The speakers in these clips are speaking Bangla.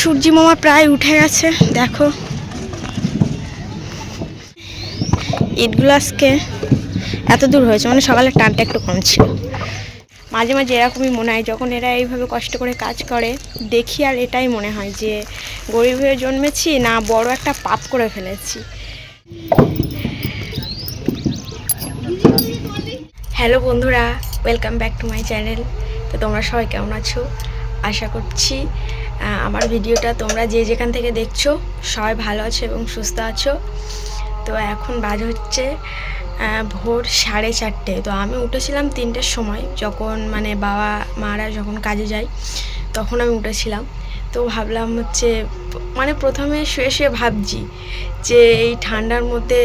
সূর্যি মামা প্রায় উঠে গেছে। দেখো ইটগুলো আজকে এত দূর হয়েছে, মানে সকালে টানটা একটু কম ছিল। মাঝে মাঝে এরকমই মনে হয় যখন এরা এইভাবে কষ্ট করে কাজ করে দেখি, আর এটাই মনে হয় যে গরিব হয়ে জন্মেছি না বড় একটা পাপ করে ফেলেছি। হ্যালো বন্ধুরা, welcome back to my channel. তো তোমরা সবাই কেমন আছো? আশা করছি আমার ভিডিওটা তোমরা যে যেখান থেকে দেখছো সবাই ভালো আছো এবং সুস্থ আছো। তো এখন বাজে হচ্ছে ভোর 4:30। তো আমি উঠেছিলাম 3টের সময়, যখন মানে বাবা মারা যখন কাজে যায় তখন আমি উঠেছিলাম। তো ভাবলাম হচ্ছে মানে প্রথমে শুয়ে শুয়ে ভাবছি যে এই ঠান্ডার মধ্যে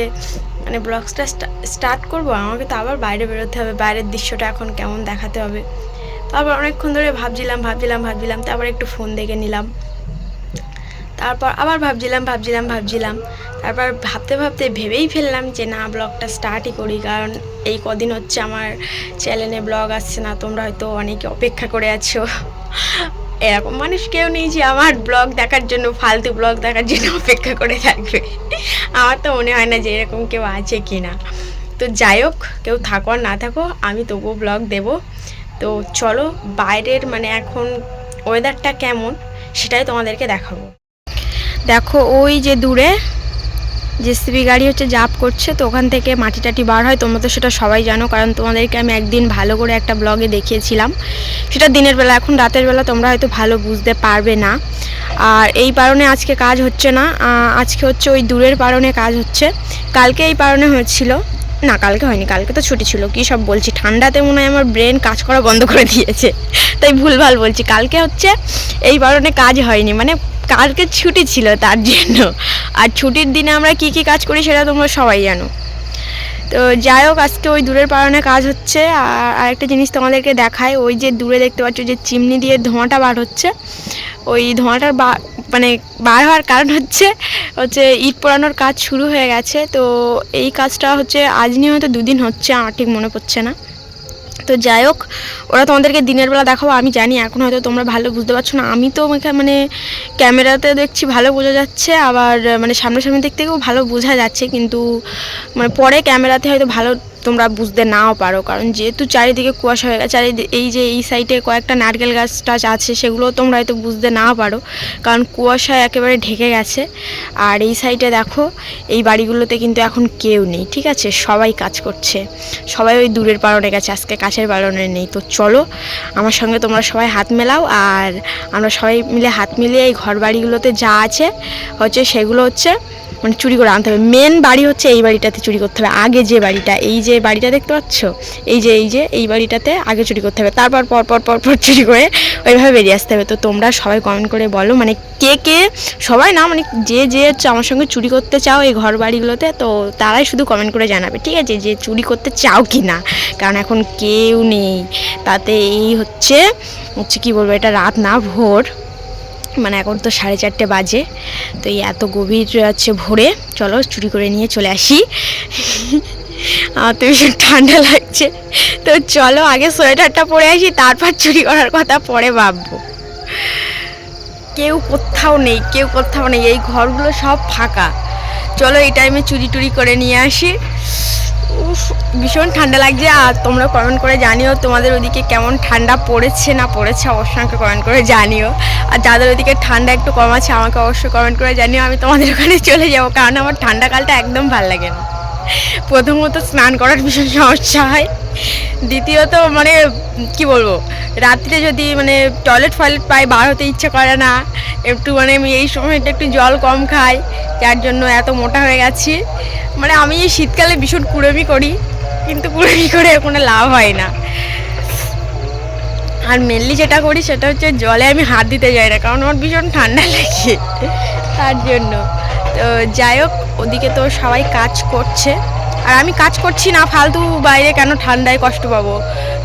মানে ব্লগসটা স্টার্ট করবো, আমাকে তো আবার বাইরে বেরোতে হবে, বাইরের দৃশ্যটা এখন কেমন দেখাতে হবে। তারপর অনেকক্ষণ ধরে ভাবছিলাম, তারপর একটু ফোন দেখে নিলাম, তারপর আবার ভাবছিলাম, তারপর ভাবতে ভাবতে ভেবেই ফেললাম যে না, ব্লগটা স্টার্টই করি। কারণ এই কদিন হচ্ছে আমার চ্যানেলে ব্লগ আসছে না, তোমরা হয়তো অনেকে অপেক্ষা করে আছো। এরকম মানুষ কেউ নেই যে আমার ব্লগ দেখার জন্য, ফালতু ব্লগ দেখার জন্য অপেক্ষা করে থাকবে। আমার তো মনে হয় না যে এরকম কেউ আছে কি না। তো যাই হোক, কেউ থাকো আর না থাকো, আমি তবুও ব্লগ দেব। তো চলো বাইরের মানে এখন ওয়েদারটা কেমন সেটাই তোমাদেরকে দেখাবো। দেখো ওই যে দূরে জেসিবি গাড়ি হচ্ছে জাপ করছে, তো ওখান থেকে মাটি টাটি বার হয়। তোমরা তো সেটা সবাই জানো, কারণ তোমাদেরকে আমি একদিন ভালো করে একটা ব্লগে দেখিয়েছিলাম। সেটা দিনের বেলা, এখন রাতের বেলা তোমরা হয়তো ভালো বুঝতে পারবে না। আর এই পারণে আজকে কাজ হচ্ছে না, আজকে হচ্ছে ওই দূরের পারণে কাজ হচ্ছে। কালকে এই পারণে হয়েছিল না, কালকে হয়নি, কালকে তো ছুটি ছিল। কী সব বলছি, ঠান্ডাতে মনে হয় আমার ব্রেন কাজ করা বন্ধ করে দিয়েছে, তাই ভুলভাল বলছি। কালকে হচ্ছে এই কারণে কাজ হয়নি, মানে কালকে ছুটি ছিল তার জন্য। আর ছুটির দিনে আমরা কি কি কাজ করি সেটা তোমরা সবাই জানো। তো যাই হোক, আজকে ওই দূরের পারণে কাজ হচ্ছে। আর আরেকটা জিনিস তোমাদেরকে দেখায়, ওই যে দূরে দেখতে পাচ্ছ যে চিমনি দিয়ে ধোঁয়াটা বার হচ্ছে, ওই ধোঁয়াটার মানে বার হওয়ার কারণ হচ্ছে ইট পোড়ানোর কাজ শুরু হয়ে গেছে। তো এই কাজটা হচ্ছে আজ নিয়ে হয়তো 2 দিন হচ্ছে, আমার ঠিক মনে পড়ছে না। তো যাই হোক, ওরা তোমাদেরকে দিনের বেলা দেখাবো। আমি জানি এখন হয়তো তোমরা ভালো বুঝতে পারছো না, আমি তো মানে ক্যামেরাতে দেখছি ভালো বোঝা যাচ্ছে, আবার মানে সামনাসামনি দিক থেকেও ভালো বোঝা যাচ্ছে, কিন্তু মানে পরে ক্যামেরাতে হয়তো ভালো তোমরা বুঝতে নাও পারো, কারণ যেহেতু চারিদিকে কুয়াশা হয়ে গেছে। আর এই যে এই সাইডে কয়েকটা নারকেল গাছ টাছ আছে, সেগুলো তোমরা হয়তো বুঝতে নাও পারো, কারণ কুয়াশায় একেবারে ঢেকে গেছে। আর এই সাইডে দেখো, এই বাড়িগুলোতে কিন্তু এখন কেউ নেই, ঠিক আছে? সবাই কাজ করছে, সবাই ওই দূরের পারণে গেছে, আজকে কাছের পারণে নেই। তো চলো আমার সঙ্গে তোমরা সবাই হাত মেলাও, আর আমরা সবাই মিলে হাত মিলিয়ে এই ঘর বাড়িগুলোতে যা আছে হচ্ছে সেগুলো হচ্ছে মানে চুরি করে আনতে হবে। মেন বাড়ি হচ্ছে এই বাড়িটাতে চুরি করতে হবে, আগে যে বাড়িটা, এই যে বাড়িটা দেখতে পাচ্ছ, এই বাড়িটাতে আগে চুরি করতে হবে, তারপর পর চুরি করে ওইভাবে বেরিয়ে আসতে হবে। তো তোমরা সবাই কমেন্ট করে বলো, মানে কে কে, সবাই না, মানে যে হচ্ছে আমার সঙ্গে চুরি করতে চাও এই ঘর বাড়িগুলোতে, তো তারাই শুধু কমেন্ট করে জানাবে, ঠিক আছে? যে চুরি করতে চাও কি না, কারণ এখন কেউ নেই। তাতে এই হচ্ছে কি বলবো, এটা রাত না ভোর, মানে এখন তো 4:30 বাজে। তো এই এত গভীর হচ্ছে ভোরে চলো চুরি করে নিয়ে চলে আসি। আমার তো ভীষণ ঠান্ডা লাগছে, তো চলো আগে সোয়েটারটা পরে আসি, তারপর চুরি করার কথা পরে ভাববো। কেউ কোথাও নেই, এই ঘরগুলো সব ফাঁকা। চলো এই টাইমে চুরি টুরি করে নিয়ে আসি। ভীষণ ঠান্ডা লাগছে। আর তোমরা কমেন্ট করে জানিও তোমাদের ওদিকে কেমন ঠান্ডা পড়েছে না পড়েছে, অবশ্যই আমাকে কমেন্ট করে জানিও। আর যাদের ওদিকে ঠান্ডা একটু কম আছে আমাকে অবশ্যই কমেন্ট করে জানিও, আমি তোমাদের ওখানে চলে যাবো, কারণ আমার ঠান্ডাকালটা একদম ভালো লাগে না। প্রথমত স্নান করার ভীষণ সমস্যা হয়, দ্বিতীয়ত মানে কি বলবো, রাত্রিতে যদি মানে টয়লেট পাই, বার হতে ইচ্ছে করে না একটু, মানে আমি এই সময়টা একটু জল কম খাই, যার জন্য এত মোটা হয়ে গেছি। মানে আমি এই শীতকালে ভীষণ কুড়েমি করি, কিন্তু কুড়েমি করে কোনো লাভ হয় না। আর মেনলি যেটা করি সেটা হচ্ছে জলে আমি হাত দিতে যাই না, কারণ আমার ভীষণ ঠান্ডা লাগে তার জন্য। তো যাই হোক, ওদিকে তো সবাই কাজ করছে, আর আমি কাজ করছি না ফালতু, বাইরে কেন ঠান্ডায় কষ্ট পাবো।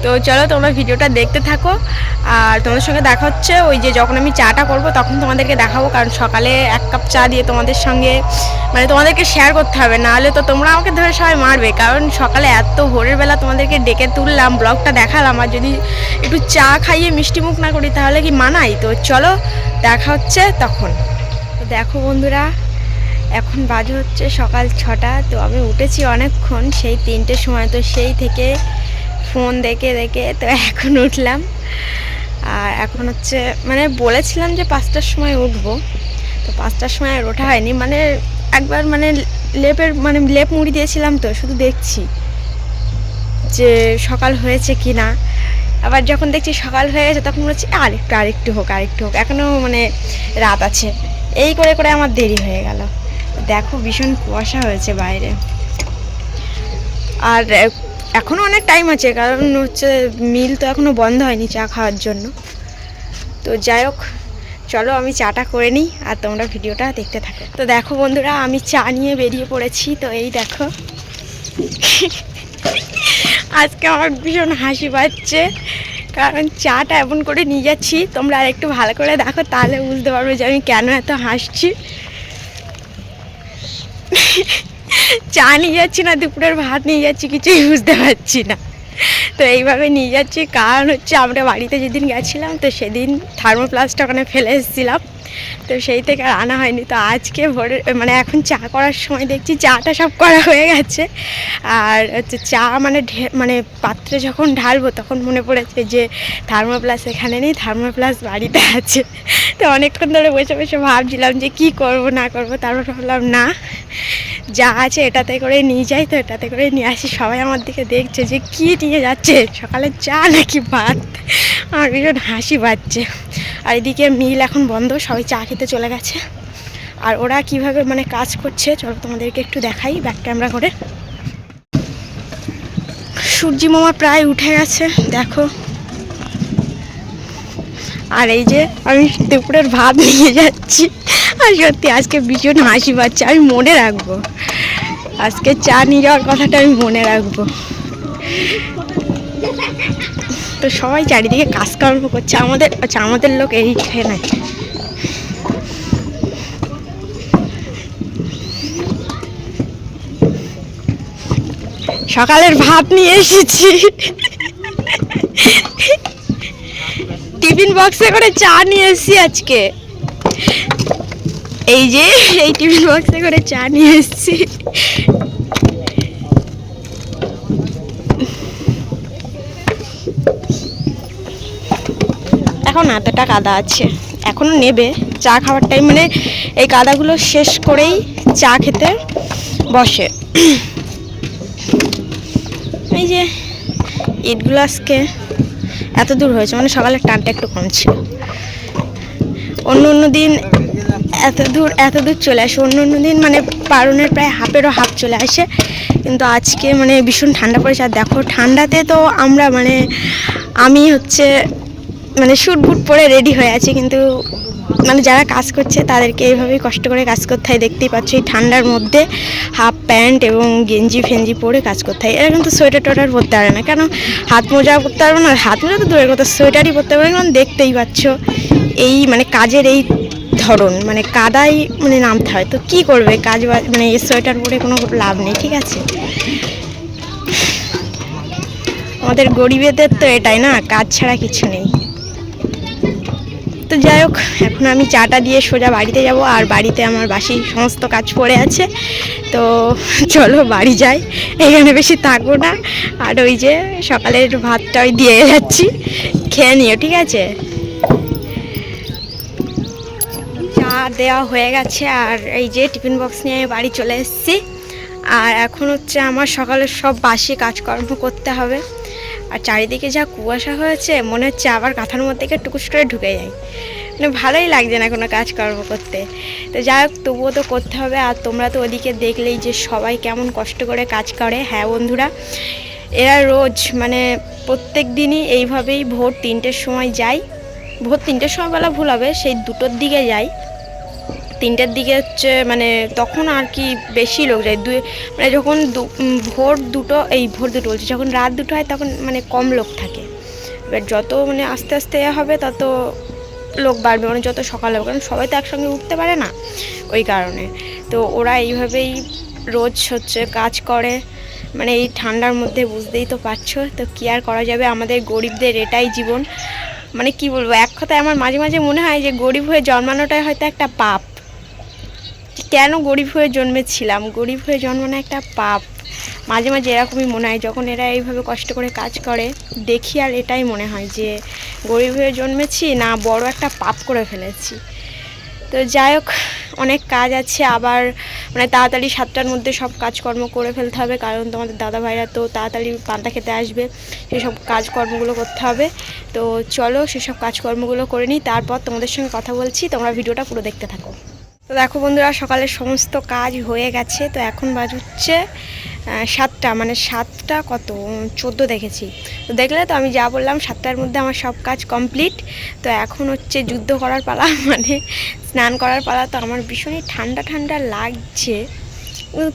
তো চলো তোমরা ভিডিওটা দেখতে থাকো, আর তোমাদের সঙ্গে দেখা হচ্ছে ওই যে যখন আমি চাটা করবো তখন তোমাদেরকে দেখাবো। কারণ সকালে 1 কাপ চা দিয়ে তোমাদের সঙ্গে মানে তোমাদেরকে শেয়ার করতে হবে, নাহলে তো তোমরা আমাকে ধরে সবাই মারবে। কারণ সকালে এত ভোরের বেলা তোমাদেরকে ডেকে তুললাম, ব্লগটা দেখালাম, আর যদি একটু চা খাইয়ে মিষ্টি মুখ না করি তাহলে কি মানাই? তো চলো দেখা হচ্ছে তখন। তো দেখো বন্ধুরা, এখন বাজে হচ্ছে সকাল 6টা। তো আমি উঠেছি অনেকক্ষণ, সেই 3টের সময়। তো সেই থেকে ফোন দেখে দেখে তো এখন উঠলাম। আর এখন হচ্ছে মানে বলেছিলাম যে 5টার সময় উঠবো, তো 5টার সময় আর ওঠা হয়নি। মানে একবার মানে লেপ মুড়ি দিয়েছিলাম, তো শুধু দেখছি যে সকাল হয়েছে কি না। আবার যখন দেখছি সকাল হয়ে গেছে তখন বলছি আরেকটু হোক, এখনও মানে রাত আছে। এই করে করে আমার দেরি হয়ে গেল। দেখো ভীষণ কুয়াশা হয়েছে বাইরে, আর এখনও অনেক টাইম আছে, কারণ হচ্ছে মিল তো এখনও বন্ধ হয়নি চা খাওয়ার জন্য। তো যাই হোক, চলো আমি চাটা করে নিই আর তোমরা ভিডিওটা দেখতে থাকো। তো দেখো বন্ধুরা, আমি চা নিয়ে বেরিয়ে পড়েছি। তো এই দেখো আজকে আমার ভীষণ হাসি পাচ্ছে, কারণ চাটা এমন করে নিয়ে যাচ্ছি। তোমরা আর একটু ভালো করে দেখো, তাহলে বুঝতে পারবে যে আমি কেন এত হাসছি। চা নিয়ে যাচ্ছি না দুপুরের ভাত নিয়ে যাচ্ছি, কিছুই বুঝতে পারছি না। তো এইভাবে নিয়ে যাচ্ছি, কারণ হচ্ছে আমরা বাড়িতে যেদিন গেছিলাম তো সেদিন থার্মোপ্লাসটা ওখানে ফেলে এসেছিলাম, তো সেই থেকে আর আনা হয়নি। তো আজকে ভোরে মানে এখন চা করার সময় দেখছি চাটা সব করা হয়ে গেছে। আর হচ্ছে চা মানে পাত্রে যখন ঢালবো তখন মনে পড়েছে যে থার্মোপ্লাস এখানে নেই, থার্মোপ্লাস বাড়িতে আছে। তো অনেকক্ষণ ধরে বসে বসে ভাবছিলাম যে কি করব না করব, তারপর ভাবলাম না, যা আছে এটাতে করে নিয়ে যাই। তো এটাতে করে নিয়ে আসি। সবাই আমার দিকে দেখছে যে কি নিয়ে যাচ্ছে, সকালে চা নাকি ভাত। আমার ভীষণ হাসি পাচ্ছে। আর এদিকে মিল এখন বন্ধ, সবাই চা খেতে চলে গেছে। আর ওরা কিভাবে মানে কাজ করছে চলো তোমাদেরকে একটু দেখাই ব্যাক ক্যামেরা করে। সূর্যি মামা প্রায় উঠে গেছে দেখো। আর এই যে আমি দুপুরের ভাত নিয়ে যাচ্ছি, আর সত্যি আজকে ভীষণ হাসি পাচ্ছে। আমি মনে রাখবো আজকে চা নিয়ে যাওয়ার কথাটা, আমি মনে রাখবো। তো সবাই চারিদিকে কাজকর্ম করছে, আমাদের লোক এইখানে। সকালের ভাত নিয়ে এসেছি, টিফিন বক্সে করে চা নিয়ে এসেছি আজকে। এই যে এই টিফিন বক্সে করে চা নিয়ে এসেছি। এখন এতটা কাদা আছে, এখনো নেবে চা খাওয়ার টাইম, মানে এই কাদাগুলো শেষ করেই চা খেতে বসে। এই যে ইটগুলো আজকে এত দূর হয়েছে, মানে সকালের টানটা একটু কম ছিল। অন্য দিন এত দূর চলে আসে, অন্য দিন মানে পারনের প্রায় হাফেরও হাফ চলে আসে, কিন্তু আজকে মানে ভীষণ ঠান্ডা পড়েছে। আর দেখো ঠান্ডাতে তো আমরা মানে আমি হচ্ছে মানে স্যুট বুট পরে রেডি হয়ে আছি, কিন্তু মানে যারা কাজ করছে তাদেরকে এইভাবেই কষ্ট করে কাজ করতে হয়। দেখতেই পাচ্ছ এই ঠান্ডার মধ্যে হাফ প্যান্ট এবং গেঞ্জি ফেঞ্জি পরে কাজ করতে হয়। এরা কিন্তু সোয়েটার টোয়েটার পরতে পারে না, কেন হাত মোজা পরতে পারবে না, হাত মোজা তো দূরের কথা, সোয়েটারই পরতে পারবে না। কারণ দেখতেই পাচ্ছ এই মানে কাজের এই ধরন, মানে কাদাই মানে নামতে হয়। তো কি করবে, কাজ মানে সোয়েটার পরে কোনো লাভ নেই, ঠিক আছে। আমাদের গরিবেদের তো এটাই না, কাজ ছাড়া কিছু নেই। তো যাই হোক, এখন আমি চাটা দিয়ে সোজা বাড়িতে যাব, আর বাড়িতে আমার বাসি সমস্ত কাজ পড়ে আছে। তো চলো বাড়ি যাই, এখানে বেশি থাকবো না। আর ওই যে সকালের ভাতটা ওই দিয়ে যাচ্ছি, খেয়ে নিও, ঠিক আছে। চা দেওয়া হয়ে গেছে, আর এই যে টিফিন বক্স নিয়ে বাড়ি চলে এসেছি। আর এখন হচ্ছে আমার সকালের সব বাসি কাজকর্ম করতে হবে। আর চারিদিকে যা কুয়াশা হয়েছে, মনে হচ্ছে আবার কাঁথার মধ্যে থেকে টুকুস করে ঢুকে যায়, মানে ভালোই লাগছে না কোনো কাজকর্ম করতে। তো যাই হোক, তবুও তো করতে হবে। আর তোমরা তো ওদিকে দেখলেই যে সবাই কেমন কষ্ট করে কাজ করে। হ্যাঁ বন্ধুরা, এরা রোজ মানে প্রত্যেক দিনই এইভাবেই ভোর 3টের সময় যায়। ভোর 3টের সময় বলা ভুল হবে, সেই 2টোর দিকে যায়। 3টের দিকে হচ্ছে মানে তখন আর কি বেশি লোক যায়, মানে যখন ভোর দুটো বলছি, যখন রাত 2টো হয় তখন মানে কম লোক থাকে। এবার যত মানে আস্তে আস্তে হবে তত লোক বাড়বে, মানে যত সকাল হবে, কারণ সবাই তো একসঙ্গে উঠতে পারে না, ওই কারণে। তো ওরা এইভাবেই রোজ হচ্ছে কাজ করে, মানে এই ঠান্ডার মধ্যে, বুঝতেই তো পারছো। তো কী আর করা যাবে, আমাদের গরিবদের এটাই জীবন। মানে কি বলবো, এক কথায় আমার মাঝে মাঝে মনে হয় যে গরিব হয়ে জন্মানোটাই হয়তো একটা পাপ। কেন গরিব হয়ে জন্মেছিলাম, গরিব হয়ে জন্মানো একটা পাপ। মাঝে মাঝে এরকমই মনে হয় যখন এরা এইভাবে কষ্ট করে কাজ করে দেখি, আর এটাই মনে হয় যে গরিব হয়ে জন্মেছি না বড় একটা পাপ করে ফেলেছি। তো যাই হোক, অনেক কাজ আছে, আবার মানে তাড়াতাড়ি 7টার মধ্যে সব কাজকর্ম করে ফেলতে হবে, কারণ তোমাদের দাদা ভাইরা তো তাড়াতাড়ি পান্তা খেতে আসবে, সেসব কাজকর্মগুলো করতে হবে। তো চলো সেসব কাজকর্মগুলো করে নিই, তারপর তোমাদের সঙ্গে কথা বলছি, তোমরা ভিডিওটা পুরো দেখতে থাকো। তো দেখো বন্ধুরা, সকালের সমস্ত কাজ হয়ে গেছে। তো এখন বাজছে 7টা, মানে 7টা কত 14 দেখেছি। তো দেখলে তো আমি যা বললাম, 7টার মধ্যে আমার সব কাজ কমপ্লিট। তো এখন হচ্ছে যুদ্ধ করার পালা, মানে স্নান করার পালা। তো আমার ভীষণই ঠান্ডা ঠান্ডা লাগছে,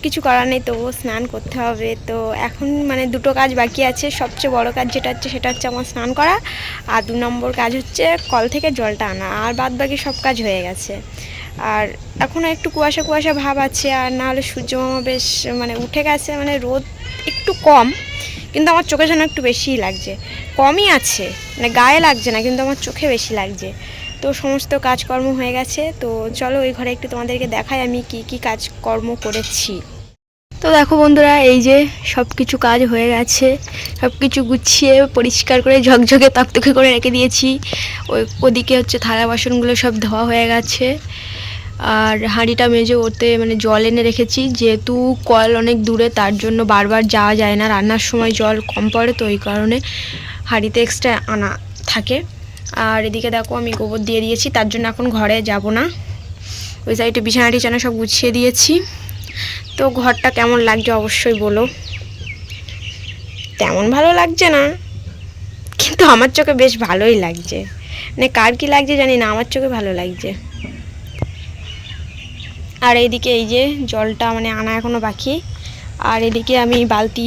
কিছু করার নেই, তবুও স্নান করতে হবে। তো এখন মানে 2টো কাজ বাকি আছে। সবচেয়ে বড় কাজ যেটা হচ্ছে সেটা হচ্ছে আমার স্নান করা, আর 2 নম্বর কাজ হচ্ছে কল থেকে জলটা আনা, আর বাদ বাকি সব কাজ হয়ে গেছে। আর এখনও একটু কুয়াশা কুয়াশা ভাব আছে, আর না হলে সূর্যমামা বেশ মানে উঠে গেছে, মানে রোদ একটু কম, কিন্তু আমার চোখে যেন একটু বেশিই লাগছে। কমই আছে, মানে গায়ে লাগছে না, কিন্তু আমার চোখে বেশি লাগছে। তো সমস্ত কাজকর্ম হয়ে গেছে। তো চলো ওই ঘরে একটু তোমাদেরকে দেখাই আমি কি কি কাজকর্ম করেছি। তো দেখো বন্ধুরা, এই যে সব কিছু কাজ হয়ে গেছে, সব কিছু গুছিয়ে পরিষ্কার করে ঝকঝকে তকতকে করে রেখে দিয়েছি। ওদিকে হচ্ছে থালা বাসনগুলো সব ধোয়া হয়ে গেছে, আর হাঁড়িটা মেজে ওতে মানে জল এনে রেখেছি, যেহেতু কল অনেক দূরে, তার জন্য বারবার যাওয়া যায় না, রান্নার সময় জল কম পড়ে, তো ওই কারণে হাঁড়িতে এক্সট্রা আনা থাকে। আর এদিকে দেখো আমি গোবর দিয়ে দিয়েছি, তার জন্য এখন ঘরে যাব না, ওই সাইডে বিছানা টিছানা সব গুছিয়ে দিয়েছি। তো ঘরটা কেমন লাগছে অবশ্যই বলো। তেমন ভালো লাগছে না, কিন্তু আমার চোখে বেশ ভালোই লাগছে, মানে কার কি লাগছে জানি না, আমার চোখে ভালো লাগছে। আর এইদিকে এই যে জলটা মানে আনা এখনও বাকি, আর এদিকে আমি বালতি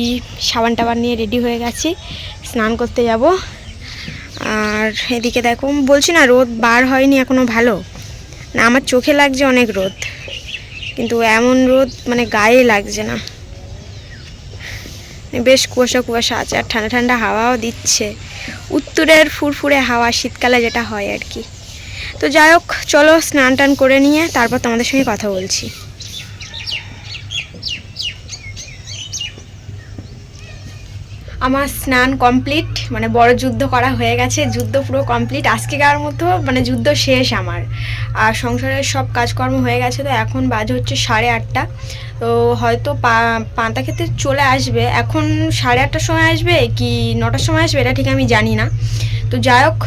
সাবান টাবান নিয়ে রেডি হয়ে গেছি, স্নান করতে যাব। আর এদিকে দেখো, বলছি না রোদ বার হয়নি এখনও, ভালো না, আমার চোখে লাগছে অনেক রোদ, কিন্তু এমন রোদ মানে গায়ে লাগছে না, বেশ কুয়াশা কুয়াশা আছে, আর ঠান্ডা ঠান্ডা হাওয়াও দিচ্ছে, উত্তরের ফুরফুরে হাওয়া, শীতকালে যেটা হয় আর কি। তো যাই হোক, চলো স্নান টান করে নিয়ে তারপর তোমাদের সঙ্গে কথা বলছি। আমার স্নান কমপ্লিট, মানে বড় যুদ্ধ করা হয়ে গেছে, যুদ্ধ পুরো কমপ্লিট, আজকেকার মতো মানে যুদ্ধ শেষ আমার। আর সংসারের সব কাজকর্ম হয়ে গেছে। তো এখন বাজে হচ্ছে 8:30। তো হয়তো পান্তা খেতে চলে আসবে, এখন 8:30টার সময় আসবে কি 9টার সময় আসবে এটা ঠিক আমি জানি না। তো যাই হোক,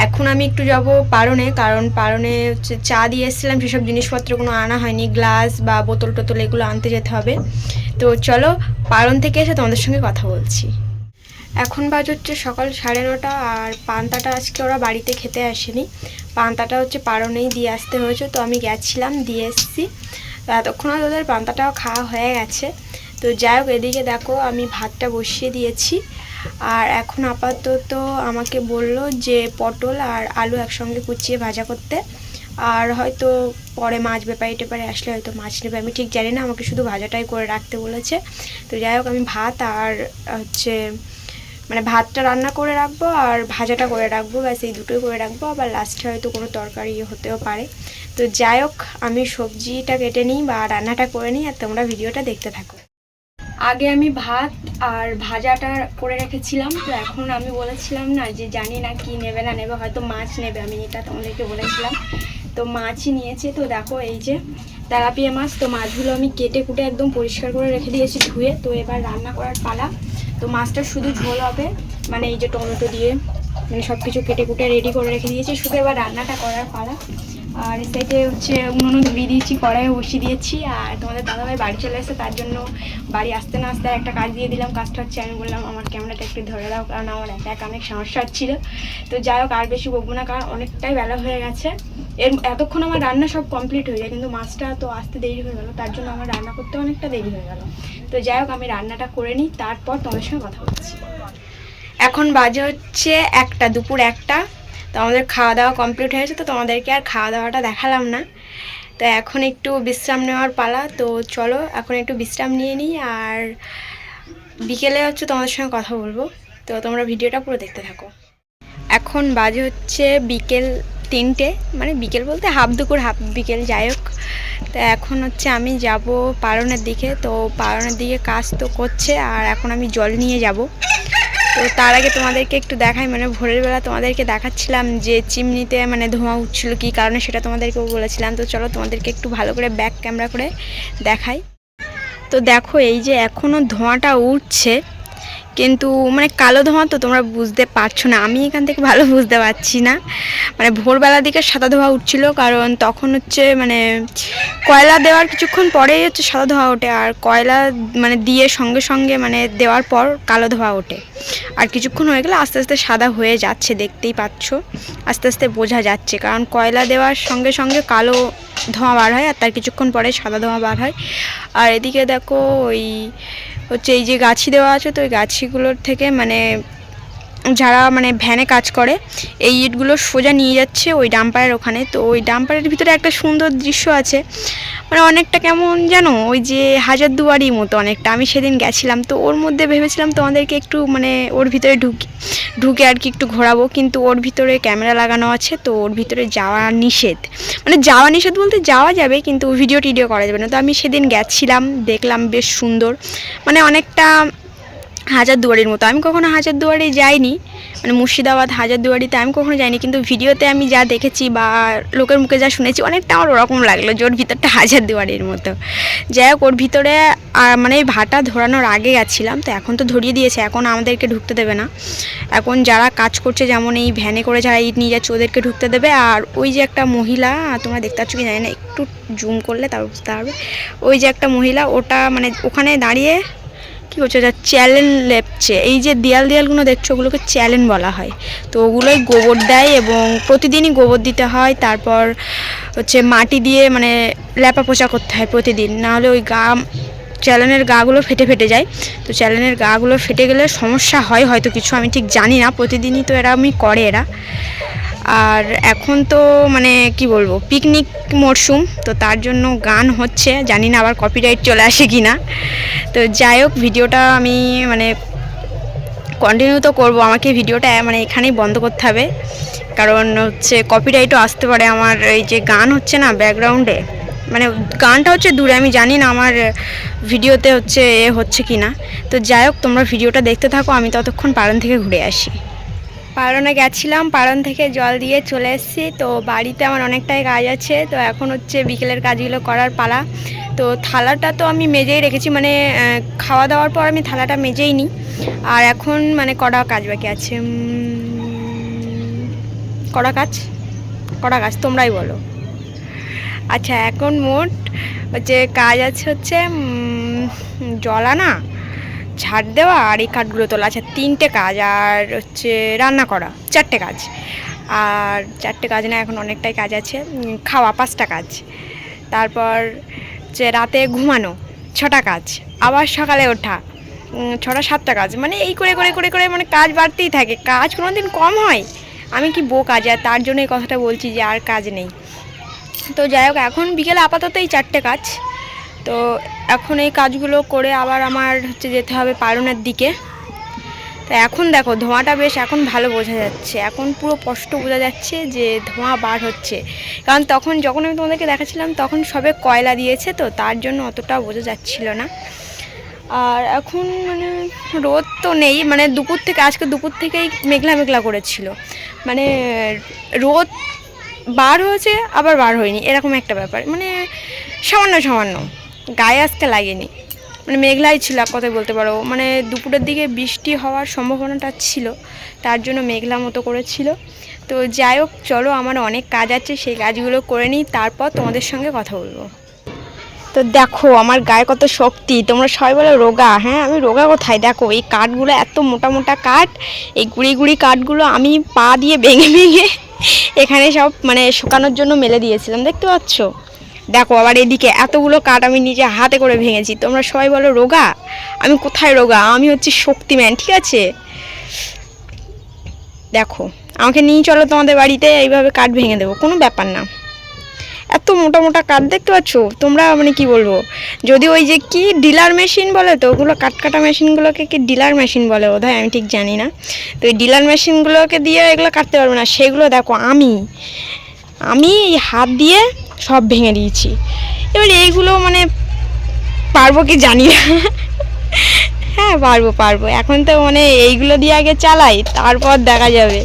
এখন আমি একটু যাব পারনে, কারণ পারনে হচ্ছে চা দিয়ে এসেছিলাম, সেসব জিনিসপত্রগুলো আনা হয়নি, গ্লাস বা বোতল টোতল এগুলো আনতে যেতে হবে। তো চলো পারন থেকে এসে তোমাদের সঙ্গে কথা বলছি। এখন বাজে হচ্ছে সকাল 9:30, আর পান্তাটা আজকে ওরা বাড়িতে খেতে আসেনি, পান্তাটা হচ্ছে পারনেই দিয়ে আসতে হয়েছে। তো আমি গেছিলাম, দিয়ে এসেছি, এতক্ষণ ওদের পান্তাটাও খাওয়া হয়ে গেছে। তো যাই হোক, এদিকে দেখো আমি ভাতটা বসিয়ে দিয়েছি, আর এখন আপাতত আমাকে বলল যে পটল আর আলু একসঙ্গে কুচিয়ে ভাজা করতে, আর হয়তো পরে মাছ ব্যাপারে টেপারে আসলে হয়তো মাছ নেবে, আমি ঠিক জানি না, আমাকে শুধু ভাজাটাই করে রাখতে বলেছে। তো যাই হোক, আমি ভাত আর হচ্ছে মানে ভাতটা রান্না করে রাখবো আর ভাজাটা করে রাখবো, ব্যাস এই দুটোই করে রাখবো, আবার লাস্টে হয়তো কোনো তরকারি হতেও পারে। তো যাই হোক, আমি সবজিটা কেটে নিই বা রান্নাটা করে নিই, আর তোমরা ভিডিওটা দেখতে থাকো। আগে আমি ভাত আর ভাজাটা করে রেখেছিলাম। তো এখন আমি বলেছিলাম না যে জানি না কি নেবে না নেবে, হয়তো মাছ নেবে, আমি এটা তোমাদেরকে বলেছিলাম। তো মাছই নিয়েছে। তো দেখো এই যে তেলাপিয়া মাছ, তো মাছগুলো আমি কেটে কুটে একদম পরিষ্কার করে রেখে দিয়েছি ধুয়ে। তো এবার রান্না করার পালা। তো মাছটা শুধু ঝোল হবে, মানে এই যে টমেটো দিয়ে মানে সব কিছু কেটে কুটে রেডি করে রেখে দিয়েছি, শুধু এবার রান্নাটা করার পালা। আর এই সাইডে হচ্ছে উনুন ধরিয়ে দিয়েছি, কড়াইয়ে বসিয়ে দিয়েছি। আর তোমাদের দাদাভাই বাড়ি চলে এসেছে, তার জন্য বাড়ি আসতে না আসতে একটা কাজ দিয়ে দিলাম। কাজটা হচ্ছে আমি বললাম আমার ক্যামেরাটা একটু ধরে দাও, কারণ আমার একা অনেক সমস্যা হচ্ছিলো। তো যাই হোক, আর বেশি বকবো না, কারণ অনেকটাই বেলা হয়ে গেছে। এতক্ষণ আমার রান্না সব কমপ্লিট হয়ে যায়, কিন্তু মাছটা তো আসতে দেরি হয়ে গেলো, তার জন্য আমার রান্না করতে অনেকটা দেরি হয়ে গেল। তো যাই হোক, আমি রান্নাটা করে নিই, তারপর তোমাদের সঙ্গে কথা বলছি। এখন বাজে হচ্ছে দুপুর 1টা। তো আমাদের খাওয়া দাওয়া কমপ্লিট হয়েছে, তো তোমাদেরকে আর খাওয়া দাওয়াটা দেখালাম না। তো এখন একটু বিশ্রাম নেওয়ার পালা, তো চলো এখন একটু বিশ্রাম নিয়ে নিই, আর বিকেলে হচ্ছে তোমাদের সঙ্গে কথা বলবো। তো তোমরা ভিডিওটা পুরো দেখতে থাকো। এখন বাজে হচ্ছে বিকেল 3টে, মানে বিকেল বলতে হাফ দুপুর হাফ বিকেল, যাই হোক। তো এখন হচ্ছে আমি যাব পালনের দিকে। তো পালনের দিকে কাজ তো করছে, আর এখন আমি জল নিয়ে যাব। তো তার আগে তোমাদেরকে একটু দেখাই, মানে ভোরের বেলা তোমাদেরকে দেখাচ্ছিলাম যে চিমনিতে মানে ধোঁয়া উঠছিল, কী কারণে সেটা তোমাদেরকেও বলেছিলাম। তো চলো তোমাদেরকে একটু ভালো করে ব্যাক ক্যামেরা করে দেখাই। তো দেখো, এই যে এখনও ধোঁয়াটা উঠছে, কিন্তু মানে কালো ধোঁয়া, তো তোমরা বুঝতে পারছো না, আমি এখান থেকে ভালো বুঝতে পারছি না। মানে ভোরবেলার দিকে সাদা ধোঁয়া উঠছিল, কারণ তখন হচ্ছে মানে কয়লা দেওয়ার কিছুক্ষণ পরেই হচ্ছে সাদা ধোঁয়া ওঠে, আর কয়লা মানে দিয়ে সঙ্গে সঙ্গে মানে দেওয়ার পর কালো ধোঁয়া ওঠে। আর কিছুক্ষণ হয়ে গেলে আস্তে আস্তে সাদা হয়ে যাচ্ছে, দেখতেই পাচ্ছ, আস্তে আস্তে বোঝা যাচ্ছে, কারণ কয়লা দেওয়ার সঙ্গে সঙ্গে কালো ধোঁয়া বার হয়, আর তার কিছুক্ষণ পরে সাদা ধোঁয়া বার হয়। আর এদিকে দেখো, ওই হচ্ছে এই যে গাছি দেওয়া আছে, তো ওই গাছিগুলোর থেকে মানে যারা মানে ভ্যানে কাজ করে, এই ইটগুলো সোজা নিয়ে যাচ্ছে ওই ডাম্পারের ওখানে। তো ওই ডাম্পারের ভিতরে একটা সুন্দর দৃশ্য আছে, মানে অনেকটা কেমন জানো, ওই যে হাজারদুয়ারির মতো অনেকটা। আমি সেদিন গেছিলাম, তো ওর মধ্যে ভেবেছিলাম তোমাদেরকে একটু মানে ওর ভিতরে ঢুকে আর কি একটু ঘোরাবো, কিন্তু ওর ভিতরে ক্যামেরা লাগানো আছে, তো ওর ভিতরে যাওয়া নিষেধ। মানে যাওয়া নিষেধ বলতে যাওয়া যাবে, কিন্তু ভিডিও টিডিও করা যাবে না। তো আমি সেদিন গেছিলাম, দেখলাম বেশ সুন্দর, মানে অনেকটা হাজারদুয়ারির মতো। আমি কখনো হাজারদুয়ারি যাইনি, মানে মুর্শিদাবাদ হাজারদুয়ারিতে আমি কখনো যাইনি, কিন্তু ভিডিওতে আমি যা দেখেছি বা লোকের মুখে যা শুনেছি, অনেকটা আমার ওরকম লাগলো যে ওর ভিতরটা হাজারদুয়ারির মতো। যাই হোক, ওর ভিতরে মানে ভাটা ধরানোর আগে গেছিলাম, তো এখন তো ধরিয়ে দিয়েছে, এখন আমাদেরকে ঢুকতে দেবে না। এখন যারা কাজ করছে, যেমন এই ভ্যানে করে যারা ইট নিয়ে যাচ্ছে, ওদেরকে ঢুকতে দেবে। আর ওই যে একটা মহিলা, তোমরা দেখতে পাচ্ছ কি জানি না, একটু জুম করলে তারপর বুঝতে পারবে, ওই যে একটা মহিলা, ওটা মানে ওখানে দাঁড়িয়ে কী করছে, যা চ্যালেন লেপছে। এই যে দেয়ালগুলো দেখছো, ওগুলোকে চ্যালেন বলা হয়। তো ওগুলোই গোবর দেয়, এবং প্রতিদিনই গোবর দিতে হয়। তারপর হচ্ছে মাটি দিয়ে মানে লেপা পোছা করতে হয় প্রতিদিন, নাহলে ওই চ্যালেনের গাগুলো ফেটে যায়। তো চ্যালেনের গাগুলো ফেটে গেলে সমস্যা হয় হয়তো কিছু, আমি ঠিক জানি না, প্রতিদিনই তো এরা করে এরা। আর এখন তো মানে কি বলবো, পিকনিক মরশুম, তো তার জন্য গান হচ্ছে, জানি না আবার কপিরাইট চলে আসে কি না। তো যাই হোক, ভিডিওটা আমি মানে কন্টিনিউ তো করবো, আমাকে ভিডিওটা মানে এখানেই বন্ধ করতে হবে, কারণ হচ্ছে কপিরাইটও আসতে পারে। আমার এই যে গান হচ্ছে না ব্যাকগ্রাউন্ডে, মানে গানটা হচ্ছে দূরে, আমি জানি না আমার ভিডিওতে হচ্ছে হচ্ছে কি না। তো যাই হোক, তোমরা ভিডিওটা দেখতে থাকো, আমি ততক্ষণ পালন থেকে ঘুরে আসি। পালনে গেছিলাম, পালন থেকে জল দিয়ে চলে এসেছি। তো বাড়িতে আমার অনেকটাই কাজ আছে, তো এখন হচ্ছে বিকেলের কাজগুলো করার পালা। তো থালাটা তো আমি মেজেই রেখেছি, মানে খাওয়া দাওয়ার পর আমি থালাটা মেজেই নিই। আর এখন মানে কড়া কাজ বাকি আছে, কড়া কাজ তোমরাই বলো। আচ্ছা, এখন মোট হচ্ছে কাজ আছে হচ্ছে জল আনা, ঝাড় দেওয়া, আর এই কাঠগুলো তোলা। আচ্ছা, 3টে কাজ, আর হচ্ছে রান্না করা 4টে কাজ। আর 4টে কাজ না, এখন অনেকটাই কাজ আছে। খাওয়া 5টা কাজ, তারপর যে রাতে ঘুমানো 6টা কাজ, আবার সকালে ওঠা 6টা 7টা কাজ। মানে এই করে করে করে করে মানে কাজ বাড়তেই থাকে, কাজ কোনো দিন কম হয়। আমি কি কাজ, আর তার জন্য এই কথাটা বলছি যে আর কাজ নেই। তো যাই হোক, এখন বিকেলে আপাতত এই 4টে কাজ। তো এখন এই কাজগুলো করে আবার আমার হচ্ছে যেতে হবে পালনের দিকে। তো এখন দেখো, ধোঁয়াটা বেশ এখন ভালো বোঝা যাচ্ছে, এখন পুরো স্পষ্ট বোঝা যাচ্ছে যে ধোঁয়া বার হচ্ছে। কারণ তখন যখন আমি তোমাদেরকে দেখাচ্ছিলাম, তখন সবে কয়লা দিয়েছে, তো তার জন্য অতটা বোঝা যাচ্ছিল না। আর এখন মানে রোদ তো নেই, মানে আজকে দুপুর থেকেই মেঘলা মেঘলা করেছিল, মানে রোদ বার হয়েছে আবার বার হয়নি, এরকম একটা ব্যাপার, মানে সামান্য গায়ে আজকে লাগেনি, মানে মেঘলাই ছিল এক কথায় বলতে পারো। মানে দুপুরের দিকে বৃষ্টি হওয়ার সম্ভাবনাটা ছিল, তার জন্য মেঘলা মতো করেছিল। তো যাই হোক, চলো আমার অনেক কাজ আছে, সেই কাজগুলো করে নিই, তারপর তোমাদের সঙ্গে কথা বলবো। তো দেখো আমার গায়ে কত শক্তি, তোমরা সবাই বলে রোগা, হ্যাঁ আমি রোগা কোথায়, দেখো এই কাঠগুলো এত মোটা মোটা কাঠ, এই গুঁড়ি গুঁড়ি কাঠগুলো আমি পা দিয়ে ভেঙে ভেঙে এখানে সব মানে শুকানোর জন্য মেলে দিয়েছিলাম, দেখতে পাচ্ছ। দেখো আবার এদিকে এতগুলো কাঠ আমি নিজে হাতে করে ভেঙেছি, তোমরা সবাই বলো রোগা, আমি কোথায় রোগা, আমি হচ্ছি শক্তিম্যান, ঠিক আছে। দেখো আমাকে নিয়ে চলো তোমাদের বাড়িতে, এইভাবে কাঠ ভেঙে দেবো, কোনো ব্যাপার না। এত মোটা মোটা কাঠ দেখতে পাচ্ছ তোমরা, মানে কি বলবো, যদি ওই যে কি ডিলার মেশিন বলে, তো ওগুলো কাঠ কাটা মেশিনগুলোকে কি ডিলার মেশিন বলে বোধহয়, আমি ঠিক জানি না। তো এই ডিলার মেশিনগুলোকে দিয়ে এগুলো কাটতে পারবে না, সেগুলো দেখো আমি হাত দিয়ে সব ভেঙে দিয়েছি। এবার এইগুলো মানে পারবো কি জানি না। হ্যাঁ পারবো, এখন তো মানে এইগুলো দিয়ে আগে চালাই, তারপর দেখা যাবে,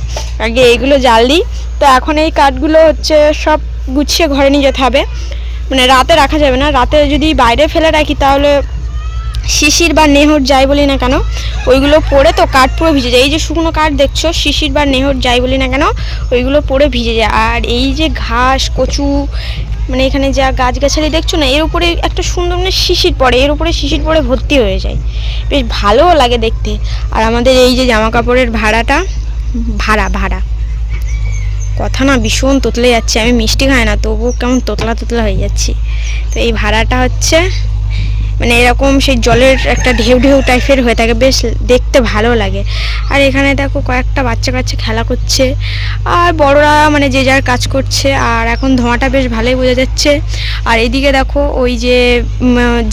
আগে এইগুলো জ্বাল দিই। তো এখন এই কাঠগুলো হচ্ছে সব গুছিয়ে ঘরে নিয়ে যেতে হবে, মানে রাতে রাখা যাবে না, রাতে যদি বাইরে ফেলে রাখি তাহলে শিশির বা নেহর যাই বলি না কেন ওইগুলো পড়ে তো কাঠ পুরো ভিজে যায়। এই যে শুকনো কাঠ দেখছো, শিশির বা নেহর যাই বলি না কেন ওইগুলো পড়ে ভিজে যায়। আর এই যে ঘাস কচু, মানে এখানে যা গাছগাছালি দেখছো না, এর উপরে একটা সুন্দর মানে শিশির পড়ে, এর উপরে শিশির পড়ে ভর্তি হয়ে যায়, বেশ ভালোও লাগে দেখতে। আর আমাদের এই যে জামা কাপড়ের ভাড়া কথা না ভীষণ তোতলে যাচ্ছে, আমি মিষ্টি খাই না তবুও কেমন তোতলা হয়ে যাচ্ছি। তো এই ভাড়াটা হচ্ছে মানে এরকম সেই জলের একটা ঢেউ ঢেউ টাইপের হয়ে থাকে, বেশ দেখতে ভালো লাগে। আর এখানে দেখো কয়েকটা বাচ্চা কাচ্চা খেলা করছে, আর বড়রা মানে যে যার কাজ করছে, আর এখন ধোঁয়াটা বেশ ভালোই বোঝা যাচ্ছে। আর এইদিকে দেখো ওই যে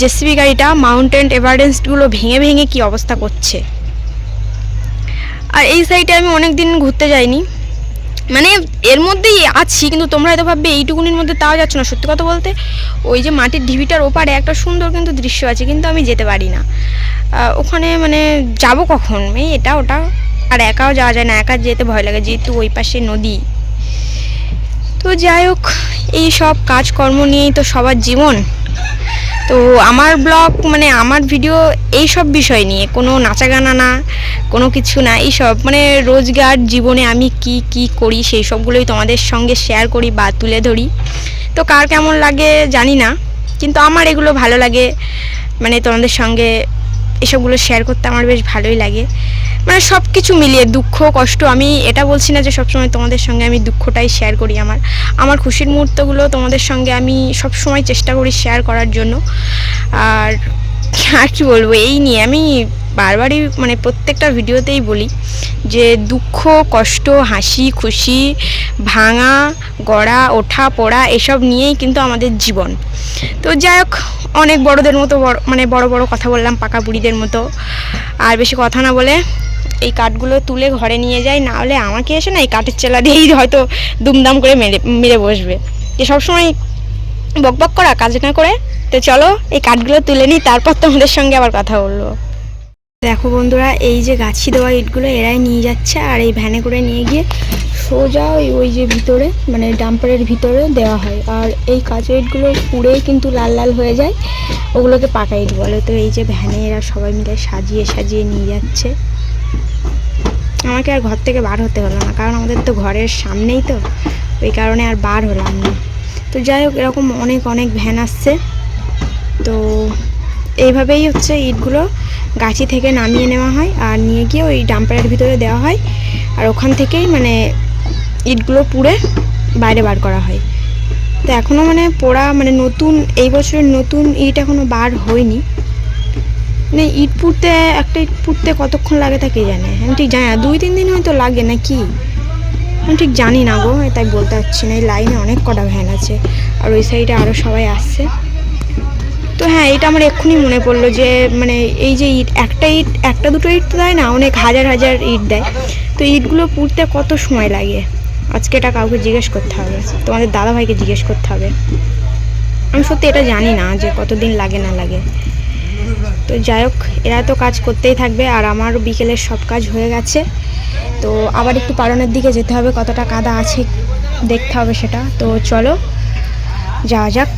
জেসিবি গাড়িটা মাউন্টেন এভারেস্টগুলো ভেঙে ভেঙে কি অবস্থা করছে। আর এই সাইডে আমি অনেক দিন ঘুরতে যাইনি, মানে এর মধ্যেই আছি, কিন্তু তোমরা হয়তো ভাববে এইটুকুনির মধ্যে তাও যাচ্ছ না। সত্যি কথা বলতে ওই যে মাটির ঢিবিটার ওপারে একটা সুন্দর কিন্তু দৃশ্য আছে, কিন্তু আমি যেতে পারি না ওখানে, মানে যাব কখন, এটা ওটা, আর একাও যাওয়া যায় না, একা যেতে ভয় লাগে যেহেতু ওই পাশে নদী। তো যাই হোক, এই সব কাজকর্ম নিয়েই তো সবার জীবন। তো আমার ব্লগ মানে আমার ভিডিও এই সব বিষয় নিয়ে, কোনো নাচা গানা না, কোনো কিছু না, এইসব মানে রোজগার জীবনে আমি কি কি করি সেই সবগুলোই তোমাদের সঙ্গে শেয়ার করি বা তুলে ধরি। তো কার কেমন লাগে জানি না, কিন্তু আমার এগুলো ভালো লাগে, মানে তোমাদের সঙ্গে এসবগুলো শেয়ার করতে আমার বেশ ভালোই লাগে। মানে সব কিছু মিলিয়ে দুঃখ কষ্ট, আমি এটা বলছি না যে সবসময় তোমাদের সঙ্গে আমি দুঃখটাই শেয়ার করি, আমার খুশির মুহূর্তগুলো তোমাদের সঙ্গে আমি সব সময় চেষ্টা করি শেয়ার করার জন্য। আর কি বলবো, এই নিয়ে আমি বারবারই মানে প্রত্যেকটা ভিডিওতেই বলি যে দুঃখ কষ্ট হাসি খুশি ভাঙা গড়া ওঠা পড়া এসব নিয়েই কিন্তু আমাদের জীবন। তো যাই হোক, অনেক বড়দের মতো মানে বড় বড় কথা বললাম, পাকা বুড়িদের মতো। আর বেশি কথা না বলে এই কাঠগুলো তুলে ঘরে নিয়ে যাই, না হলে আমাকে এসে না এই কাঠের চেলা দিয়েই হয়তো দুমদাম করে মেরে বসবে, যে সবসময় বকবক করা কাজ না করে। তো চলো এই কাঠগুলো তুলে নিই, তারপর তোমাদের সঙ্গে আবার কথা বলবো। দেখো বন্ধুরা, এই যে গাছি দেওয়া ইটগুলো এরাই নিয়ে যাচ্ছে, আর এই ভ্যানে করে নিয়ে গিয়ে সোজা ওই যে ভিতরে মানে ডাম্পারের ভিতরে দেওয়া হয়। আর এই কাঁচা ইটগুলো পুড়েই কিন্তু লাল লাল হয়ে যায়, ওগুলোকে পাকা ইট বলে। তো এই যে ভ্যানে এরা সবাই মিলে সাজিয়ে সাজিয়ে নিয়ে যাচ্ছে। আমাকে আর ঘর থেকে বার হতে হলো না, কারণ আমাদের তো ঘরের সামনেই, তো ওই কারণে আর বার হলাম না। তো যাই হোক, এরকম অনেক অনেক ভ্যান আসছে। তো এইভাবেই হচ্ছে ইটগুলো গাছি থেকে নামিয়ে নেওয়া হয়, আর নিয়ে গিয়ে ওই ডাম্পারের ভিতরে দেওয়া হয়, আর ওখান থেকেই মানে ইটগুলো পুড়ে বাইরে বার করা হয়। তো এখনও মানে পোড়া মানে নতুন এই বছরের নতুন ইট এখনও বার হয়নি। মানে ইট পুড়তে একটা ইট পুড়তে কতক্ষণ লাগে তা কে জানে, আমি ঠিক জানি না, 2-3 দিন হয়তো লাগে নাকি, আমি ঠিক জানি না গো, তাই বলতে পারছি না। এই লাইনে অনেক কটা ভ্যান আছে, আর ওই সাইডে আরও সবাই আসছে। তো হ্যাঁ, এটা আমার এক্ষুনি মনে পড়লো যে মানে এই যে ইট একটা দুটো ইট তো দেয় না, অনেক হাজার হাজার ইট দেয়। তো ইটগুলো পুড়তে কত সময় লাগে আজকে এটা কাউকে জিজ্ঞেস করতে হবে, তোমাদের দাদাভাইকে জিজ্ঞেস করতে হবে। আমি সত্যি এটা জানি না যে কতদিন লাগে না লাগে। তো যাই হোক, এরা তো কাজ করতেই থাকবে, আর আমার বিকেলের সব কাজ হয়ে গেছে। তো আবার একটু পালনের দিকে যেতে হবে, কতটা কাদা আছে দেখতে হবে সেটা। তো চলো যাওয়া যাক।